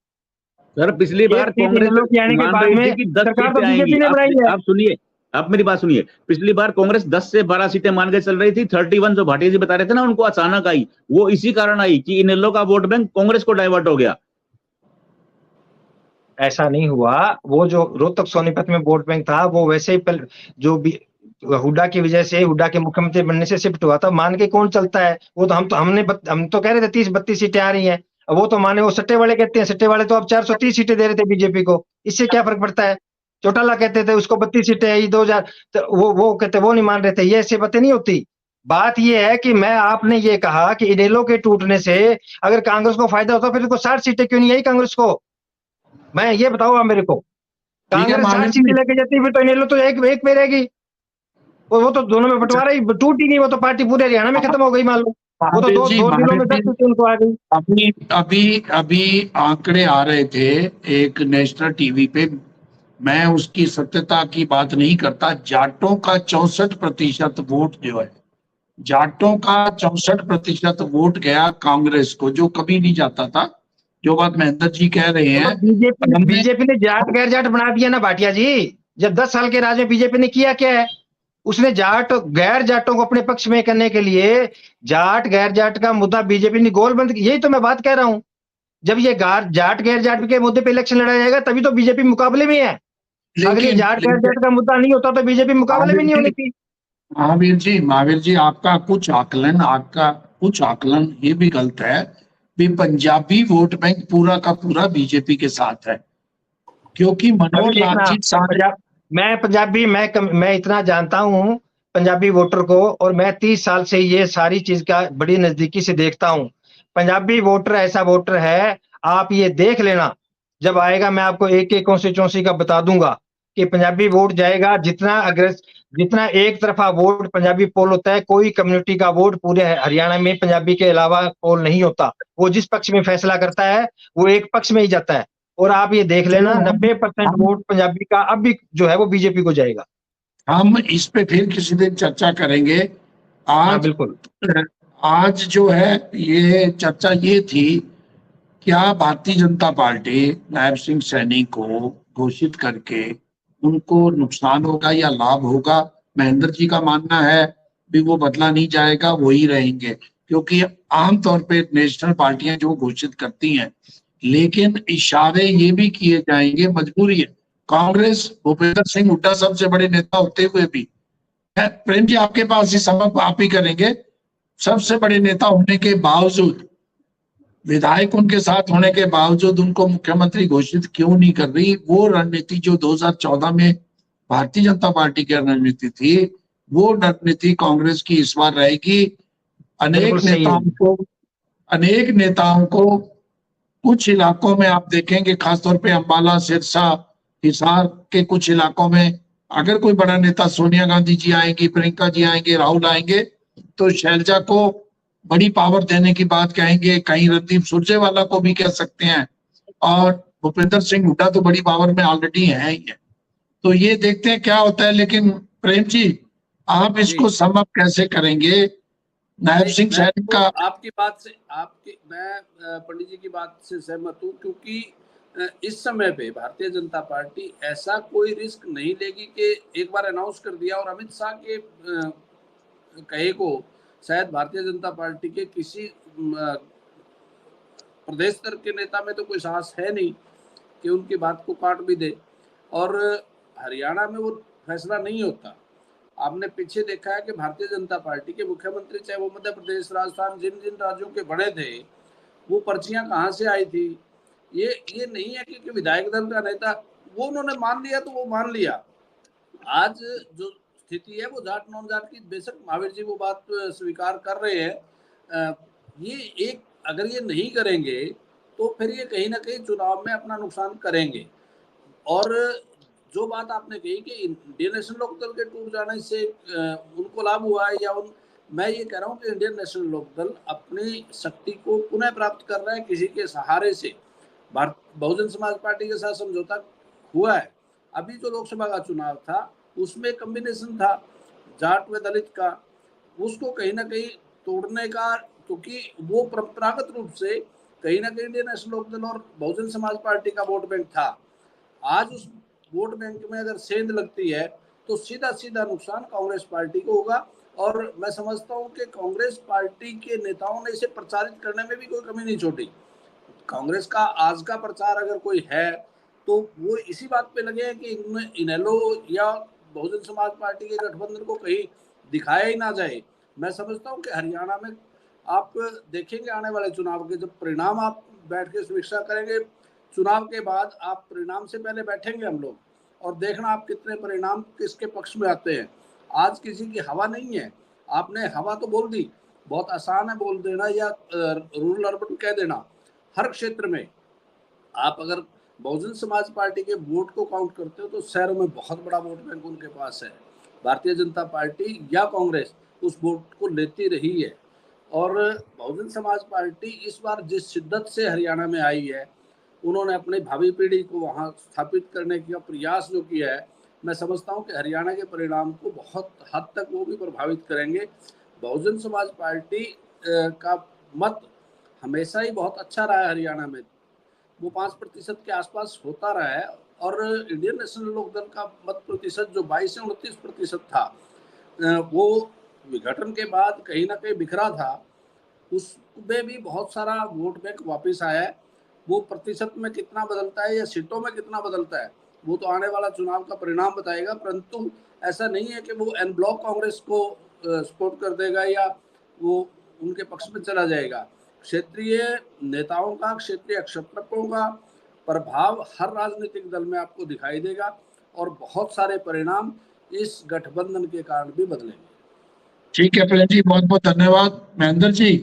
सर पिछली बार कांग्रेस के आने के बाद में सरकार तो बीजेपी ने बनाई है। आप सुनिए, आप मेरी बात सुनिए। पिछली बार कांग्रेस 10 से 12 सीटें मान के चल रही थी। 31 जो भाटिया जी बता रहे थे ना, उनको अचानक आई, वो इसी कारण आई कि इनेलो का वोट बैंक कांग्रेस को डाइवर्ट हो गया। ऐसा नहीं हुआ। वो जो रोहतक सोनीपत में वोट बैंक था वो वैसे ही जो भी हुड्डा की वजह से, हुड्डा के मुख्यमंत्री बनने से शिफ्ट हुआ था। मान के कौन चलता है? वो तो हम तो कह रहे थे 30-32 सीटें आ रही हैं, वो तो माने वो सट्टे वाले कहते हैं। सट्टे वाले तो अब 430 सीटें दे रहे थे बीजेपी को, इससे क्या फर्क पड़ता है? चौटाला कहते थे उसको 32 सीटें आई 2000, तो वो कहते वो नहीं मान रहे थे। ये ऐसे बातें नहीं होती। बात ये है कि आपने ये कहा कि इनेलो के टूटने से अगर कांग्रेस को फायदा होता फिर 60 सीटें क्यों नहीं आई कांग्रेस को? मैं ये बताओ आप मेरे को। कांग्रेस 60 सीटें लेके जाती फिर तो इनेलो तो एक पे रहेगी। वो तो दोनों में बंटवारा ही टूट ही नहीं, वो तो पार्टी पूरे हरियाणा में खत्म हो गई मान लो। वो तो दो जिलों में 10 सीटें उनको आ गई। अभी आंकड़े आ रहे थे एक नेशनल टीवी पे, मैं उसकी सत्यता की बात नहीं करता। जाटों का 64% वोट जो है, जाटों का 64% वोट गया कांग्रेस को, जो कभी नहीं जाता था। जो बात महेंद्र जी कह रहे हैं, बीजेपी ने जाट गैर जाट बना दिया ना भाटिया जी। जब 10 साल के राज में बीजेपी ने किया क्या है? उसने जाट गैर जाटों को अपने पक्ष में करने के लिए जाट गैर जाट का मुद्दा बीजेपी ने गोल बंद। यही तो मैं बात कह रहा हूं। जब ये जाट गैर जाट के मुद्दे पे इलेक्शन लड़ा जाएगा तभी तो बीजेपी मुकाबले में है। अगर ये जाट गैर जाट का मुद्दा नहीं होता तो बीजेपी मुकाबले में नहीं होनी थी। महावीर जी आपका कुछ आकलन ये भी गलत है कि पंजाबी वोट बैंक पूरा का पूरा बीजेपी के साथ है, क्योंकि मनोहर लाल जी मैं इतना जानता हूं पंजाबी वोटर को, और मैं 30 साल से ये सारी चीज का बड़ी नजदीकी से देखता हूं। पंजाबी वोटर ऐसा वोटर है, आप ये देख लेना, जब आएगा मैं आपको एक एक कॉन्स्टिट्यूंसी का बता दूंगा कि पंजाबी वोट जाएगा। जितना एक तरफा वोट पंजाबी पोल होता है, कोई कम्युनिटी का वोट पूरे हरियाणा में पंजाबी के अलावा पोल नहीं होता। वो जिस पक्ष में फैसला करता है वो एक पक्ष में ही जाता है। और आप ये देख लेना 90% वोट पंजाबी का अब भी जो है वो बीजेपी को जाएगा। हम इस पे फिर किसी दिन चर्चा करेंगे। बिल्कुल। आज जो है ये चर्चा ये थी, क्या भारतीय जनता पार्टी नायब सिंह सैनी को घोषित करके उनको नुकसान होगा या लाभ होगा? महेंद्र जी का मानना है भी वो बदला नहीं जाएगा, वही रहेंगे, क्योंकि आमतौर पे नेशनल पार्टियां जो घोषित करती हैं, लेकिन इशारे ये भी किए जाएंगे, मजबूरी है। कांग्रेस भूपेंद्र सिंह हुड्डा सबसे बड़े नेता होते हुए भी, प्रेम जी आपके पास ही सबक आप ही करेंगे, सबसे बड़े नेता होने के बावजूद, विधायक उनके साथ होने के बावजूद उनको मुख्यमंत्री घोषित क्यों नहीं कर रही? वो रणनीति जो 2014 में भारतीय जनता पार्टी की रणनीति थी, वो रणनीति कांग्रेस की इस बार रहेगी। अनेक नेताओं को कुछ इलाकों में आप देखेंगे, खासतौर पे अंबाला, सिरसा, हिसार के कुछ इलाकों में अगर कोई बड़ा नेता, सोनिया गांधी जी आएंगी, प्रियंका जी आएंगे, राहुल आएंगे, तो शैलजा को बड़ी पावर देने की बात कहेंगे, कहीं रणदीप सुरजेवाला को भी कह सकते हैं, और भूपेंद्र सिंह हुड्डा तो बड़ी पावर में ऑलरेडी है ही है। तो ये देखते हैं क्या होता है। लेकिन प्रेम जी आप इसको सम अप कैसे करेंगे? नायब नहीं, सिंह मैं सैनी तो का आपकी बात से मैं पंडित जी की बात से सहमत हूँ, क्योंकि इस समय पे भारतीय जनता पार्टी ऐसा कोई रिस्क नहीं लेगी कि एक बार अनाउंस कर दिया और अमित शाह के कहे को शायद भारतीय जनता पार्टी के किसी प्रदेश स्तर के नेता में तो कोई साहस है नहीं कि उनकी बात को काट भी दे। और हरियाणा में वो फैसला नहीं होता। आपने पीछे देखा है कि भारतीय जनता पार्टी के मुख्यमंत्री, चाहे वो मध्य प्रदेश, राजस्थान, जिन जिन राज्यों के बने थे, वो पर्चियां कहाँ से आई थी। ये नहीं है कि विधायक दल का नेता, वो उन्होंने मान लिया तो वो मान लिया। आज जो स्थिति है वो जाट नॉन जाट की, बेशक महावीर जी वो बात स्वीकार कर रहे हैं। ये एक अगर ये नहीं करेंगे तो फिर ये कहीं ना कहीं चुनाव में अपना नुकसान करेंगे। और जो बात आपने कही कि इंडियन नेशनल लोकदल के टूट जाने से उनको लाभ हुआ है या मैं ये कह रहा हूँ कि इंडियन नेशनल लोकदल अपनी शक्ति को पुनः प्राप्त कर रहा है किसी के सहारे से। बहुजन समाज पार्टी के साथ समझौता हुआ है। अभी जो लोकसभा का चुनाव था उसमें कॉम्बिनेशन था जाट व दलित का, उसको कहीं ना कहीं तोड़ने का, क्योंकि वो परंपरागत रूप से कहीं ना कहीं इंडियन नेशनल लोकदल और बहुजन समाज पार्टी का वोट बैंक था। आज उस वोट बैंक में अगर सेंध लगती है तो सीधा सीधा नुकसान कांग्रेस पार्टी को होगा। और मैं समझता हूं कि कांग्रेस पार्टी के नेताओं ने इसे प्रचारित करने में भी कोई कमी नहीं छोड़ी। कांग्रेस का आज का प्रचार अगर कोई है तो वो इसी बात पे लगे हैं कि इनेलो या बहुजन समाज पार्टी के गठबंधन को कहीं दिखाया ही ना जाए। मैं समझता हूँ कि हरियाणा में आप देखेंगे आने वाले चुनाव के जब परिणाम आप बैठ के समीक्षा करेंगे, चुनाव के बाद आप परिणाम से पहले बैठेंगे हम लोग और देखना आप कितने परिणाम किसके पक्ष में आते हैं। आज किसी की हवा नहीं है। आपने हवा तो बोल दी, बहुत आसान है बोल देना या रूरल अर्बन कह देना। हर क्षेत्र में आप अगर बहुजन समाज पार्टी के वोट को काउंट करते हो तो शहरों में बहुत बड़ा वोट बैंक उनके पास है। भारतीय जनता पार्टी या कांग्रेस उस वोट को लेती रही है। और बहुजन समाज पार्टी इस बार जिस शिद्दत से हरियाणा में आई है, उन्होंने अपनी भावी पीढ़ी को वहां स्थापित करने का प्रयास जो किया है, मैं समझता हूं कि हरियाणा के परिणाम को बहुत हद तक वो भी प्रभावित करेंगे। बहुजन समाज पार्टी का मत हमेशा ही बहुत अच्छा रहा है हरियाणा में, वो 5% के आसपास होता रहा है। और इंडियन नेशनल लोकदल का मत प्रतिशत जो 22 से 29% था, वो विघटन के बाद कहीं ना कहीं बिखरा था, उसमें भी बहुत सारा वोट बैंक वापस आया है। वो प्रतिशत में कितना बदलता है या सीटों में कितना बदलता है वो तो आने वाला चुनाव का परिणाम बताएगा। परंतु ऐसा नहीं है कि वो एन ब्लॉक कांग्रेस को सपोर्ट कर देगा या वो उनके पक्ष में चला जाएगा। क्षेत्रीय नेताओं का, क्षेत्रीय अक्षत्रपों का प्रभाव हर राजनीतिक दल में आपको दिखाई देगा और बहुत सारे परिणाम इस गठबंधन के कारण भी बदलेंगे। ठीक है प्रेम जी, बहुत बहुत धन्यवाद। महेंद्र जी,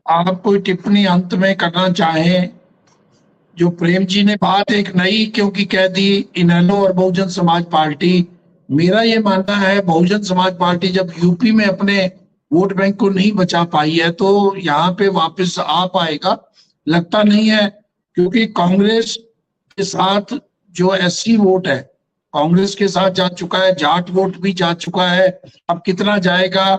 आप कोई टिप्पणी अंत में करना चाहें? जो प्रेम जी ने बात एक नई क्योंकि कह दी इनेलो और बहुजन समाज पार्टी, मेरा ये मानना है बहुजन समाज पार्टी जब यूपी में अपने वोट बैंक को नहीं बचा पाई है तो यहाँ पे वापस आ पाएगा लगता नहीं है, क्योंकि कांग्रेस के साथ जो एससी वोट है कांग्रेस के साथ जा चुका है, जाट वोट भी जा चुका है। अब कितना जाएगा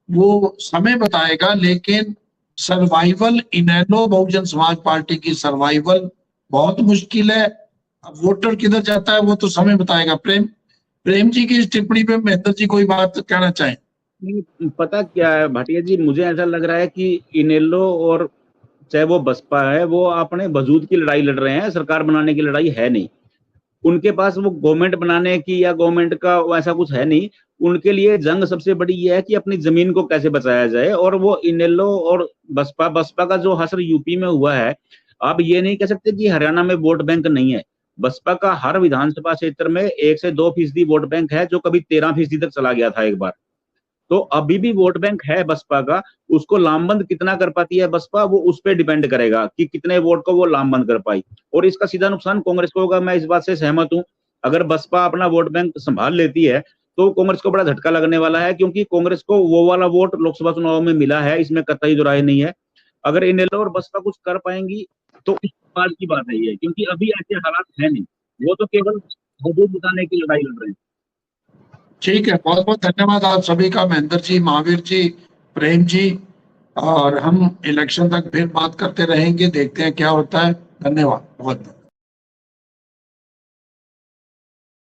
वो समय बताएगा, लेकिन सर्वाइवल इनेलो बहुजन समाज पार्टी की सर्वाइवल बहुत मुश्किल है। अब वोटर किधर जाता है वो तो समय बताएगा। प्रेम जी की इस टिप्पणी पे महेंद्र जी कोई बात कहना चाहें? पता क्या है भाटिया जी, मुझे ऐसा लग रहा है कि इनेलो और चाहे वो बसपा है, वो अपने वजूद की लड़ाई लड़ रहे हैं, सरकार बनाने की लड़ाई है नहीं उनके पास। वो गवर्नमेंट बनाने की या गवर्नमेंट का ऐसा कुछ है नहीं। उनके लिए जंग सबसे बड़ी ये है कि अपनी जमीन को कैसे बचाया जाए। और वो इनेलो और बसपा का जो हसर यूपी में हुआ है, आप ये नहीं कह सकते कि हरियाणा में वोट बैंक नहीं है। बसपा का हर विधानसभा क्षेत्र में 1 से 2% वोट बैंक है, जो कभी 13% तक चला गया था एक बार। तो अभी भी वोट बैंक है बसपा का। उसको लामबंद कितना कर पाती है बसपा, वो उस पर डिपेंड करेगा कि कितने वोट को वो लामबंद कर पाई। और इसका सीधा नुकसान कांग्रेस को होगा, मैं इस बात से सहमत हूं। अगर बसपा अपना वोट बैंक संभाल लेती है तो कांग्रेस को बड़ा झटका लगने वाला है, क्योंकि कांग्रेस को वो वाला वोट लोकसभा चुनाव में मिला है, इसमें कतई दुराय नहीं है। अगर इनेलो और बसपा कुछ कर पाएंगी तो इस बात की बात है, क्योंकि अभी ऐसे हालात है नहीं। वो तो केवल वजूद बताने की लड़ाई लड़ रहे हैं। ठीक है, बहुत बहुत धन्यवाद आप सभी का, महेंद्र जी, महावीर जी, प्रेम जी। और हम इलेक्शन तक फिर बात करते रहेंगे, देखते हैं क्या होता है। धन्यवाद बहुत बहुत।